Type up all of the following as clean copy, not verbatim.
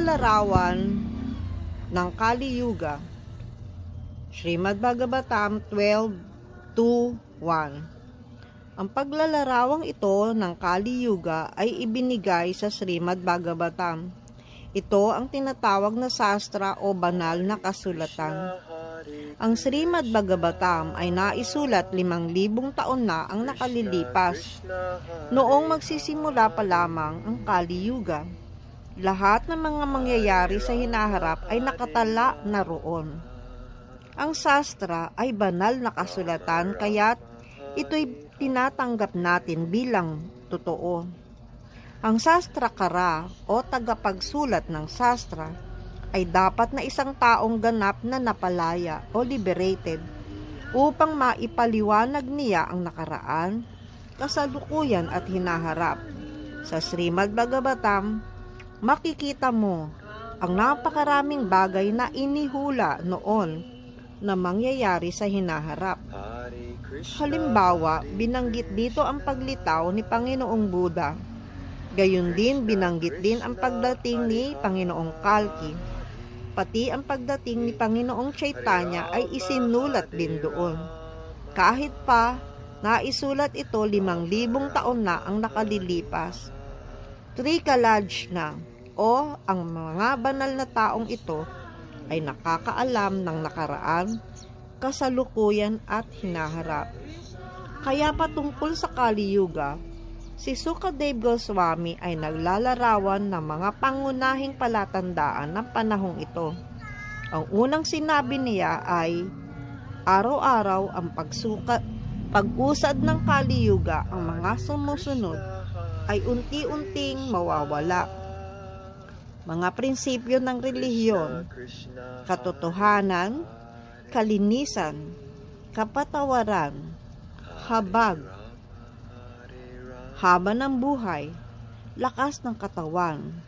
paglalarawan ng Kali Yuga. Srimad Bhagavatam 12:2-1. Ang paglalarawang ito ng Kali Yuga ay ibinigay sa Srimad Bhagavatam. Ito ang tinatawag na sastra o banal na kasulatan. Ang Srimad Bhagavatam ay naisulat 5,000 taon na ang nakalilipas. Noong magsisimula pa lamang ang Kali Yuga, lahat ng mga mangyayari sa hinaharap ay nakatala na roon. Ang sastra ay banal na kasulatan kaya't ito'y tinatanggap natin bilang totoo. Ang sastrakara o tagapagsulat ng sastra ay dapat na isang taong ganap na napalaya o liberated upang maipaliwanag niya ang nakaraan, kasalukuyan at hinaharap. Sa Srimad Bhagavatam, makikita mo ang napakaraming bagay na inihula noon na mangyayari sa hinaharap. Halimbawa, binanggit dito ang paglitaw ni Panginoong Buddha. Gayon din binanggit din ang pagdating ni Panginoong Kalki. Pati ang pagdating ni Panginoong Chaitanya ay isinulat din doon. Kahit pa naisulat ito 5,000 taon na ang nakalilipas. Trikalajna o ang mga banal na taong ito ay nakakaalam ng nakaraan, kasalukuyan at hinaharap. Kaya patungkol sa Kali Yuga, si Sukadeva Goswami ay naglalarawan ng mga pangunahing palatandaan ng panahong ito. Ang unang sinabi niya ay, araw-araw ang pag-usad ng Kali Yuga, ang mga sumusunod ay unti-unting mawawala. Mga prinsipyo ng relihiyon, katotohanan, kalinisan, kapatawaran, habag, haba ng buhay, lakas ng katawan,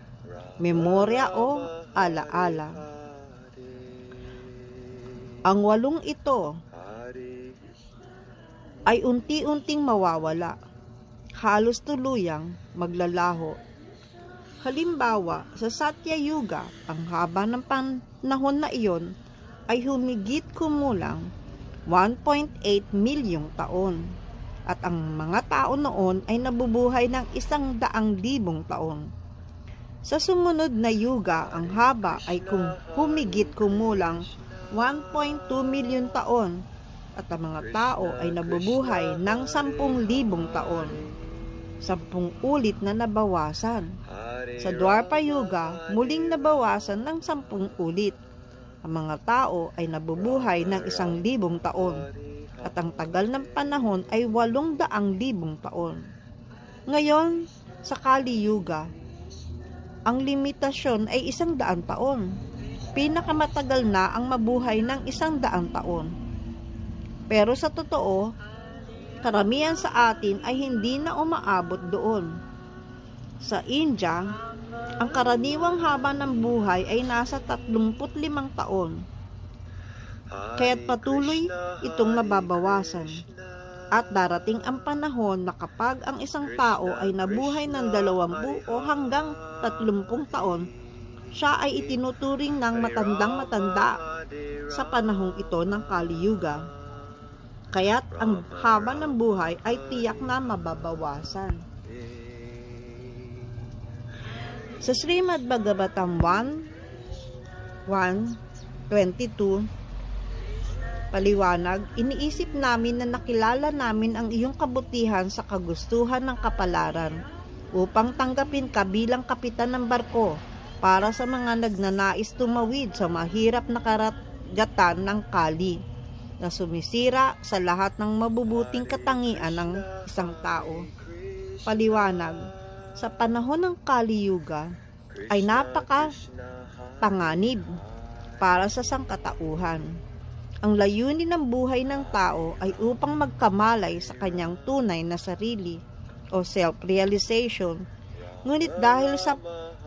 memorya o alaala. Ang 8 ito ay unti-unting mawawala, halos tuluyang maglalaho. Halimbawa, sa Satya Yuga, ang haba ng panahon na iyon ay humigit kumulang 1.8 milyong taon. At ang mga tao noon ay nabubuhay ng 100,000 taon. Sa sumunod na yuga, ang haba ay humigit kumulang 1.2 milyon taon at ang mga tao ay nabubuhay ng 10,000 taon. 10 ulit na nabawasan. Sa Dwapara Yuga, muling nabawasan ng 10 ulit. Ang mga tao ay nabubuhay ng 1,000 taon. At ang tagal ng panahon ay 800,000 taon. Ngayon, sa Kali Yuga, ang limitasyon ay 100 taon. Pinakamatagal na ang mabuhay ng 100 taon. Pero sa totoo, karamihan sa atin ay hindi na umaabot doon. Sa India, ang karaniwang haba ng buhay ay nasa 35 taon. Kaya't patuloy itong nababawasan. At darating ang panahon na kapag ang isang tao ay nabuhay ng 20 o hanggang 30 taon, siya ay itinuturing ng matandang-matanda sa panahong ito ng Kali Yuga. Kaya't ang haba ng buhay ay tiyak na mababawasan. Sa Srimad Bhagavatam 1:1-22, paliwanag, iniisip namin na nakilala namin ang iyong kabutihan sa kagustuhan ng kapalaran upang tanggapin ka bilang kapitan ng barko para sa mga nagnanais tumawid sa mahirap na karagatan ng Kali na sumisira sa lahat ng mabubuting katangian ng isang tao. Paliwanag, sa panahon ng Kali Yuga ay napaka-panganib para sa sangkatauhan. Ang layunin ng buhay ng tao ay upang magkamalay sa kanyang tunay na sarili o self-realization. Ngunit dahil sa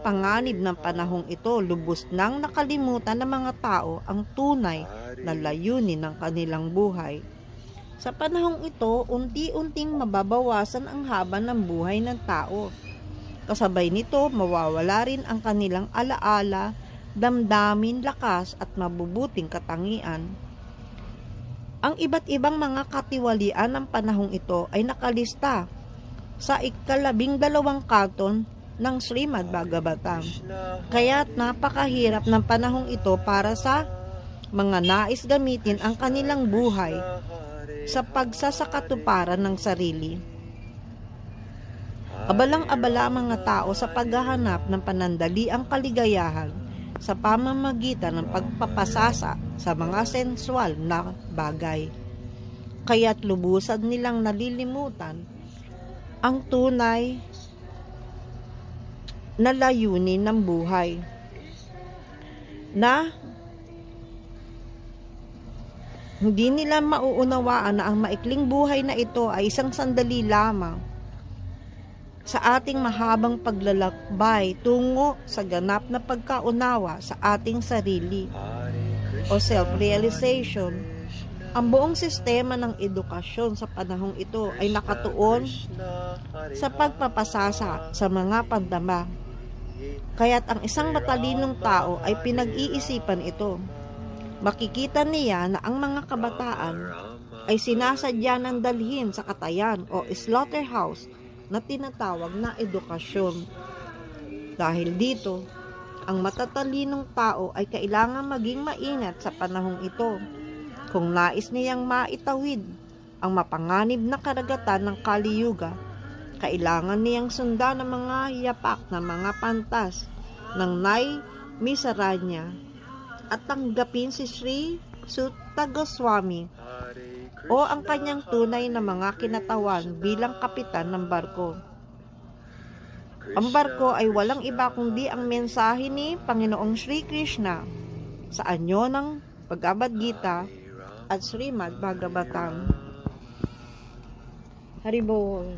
panganib ng panahong ito, lubos nang nakalimutan ng mga tao ang tunay na layunin ng kanilang buhay. Sa panahong ito, unti-unting mababawasan ang haba ng buhay ng tao. Kasabay nito, mawawala rin ang kanilang alaala, damdamin, lakas at mabubuting katangian. Ang iba't ibang mga katiwalian ng panahong ito ay nakalista sa 12 kanto ng Srimad Bhagavatam. Kaya't napakahirap ng panahong ito para sa mga nais gamitin ang kanilang buhay sa pagsasakatuparan ng sarili. Abalang-abala ang mga tao sa paghahanap ng panandaliang kaligayahan sa pamamagitan ng pagpapasasa sa mga sensual na bagay. Kaya't lubusan nilang nalilimutan ang tunay na layunin ng buhay, na hindi nila mauunawaan na ang maikling buhay na ito ay isang sandali lamang sa ating mahabang paglalakbay tungo sa ganap na pagkaunawa sa ating sarili o self-realization. Ang buong sistema ng edukasyon sa panahong ito ay nakatuon sa pagpapasasa sa mga pandama. Kaya't ang isang matalinong tao ay pinag-iisipan ito. Makikita niya na ang mga kabataan ay sinasadya ng dalhin sa katayan o slaughterhouse na tinatawag na edukasyon. Dahil dito, ang matatalinong tao ay kailangan maging maingat sa panahong ito. Kung nais niyang maitawid ang mapanganib na karagatan ng Kali Yuga, kailangan niyang sundan ang mga yapak na mga pantas ng Nai Misaranya at tanggapin si Sri Sutta Goswami o ang kanyang tunay na mga kinatawan bilang kapitan ng barko. Ang barko ay walang iba kundi ang mensahe ni Panginoong Sri Krishna sa anyo ng Bhagavad Gita at Srimad Bhagavatam. Haribol.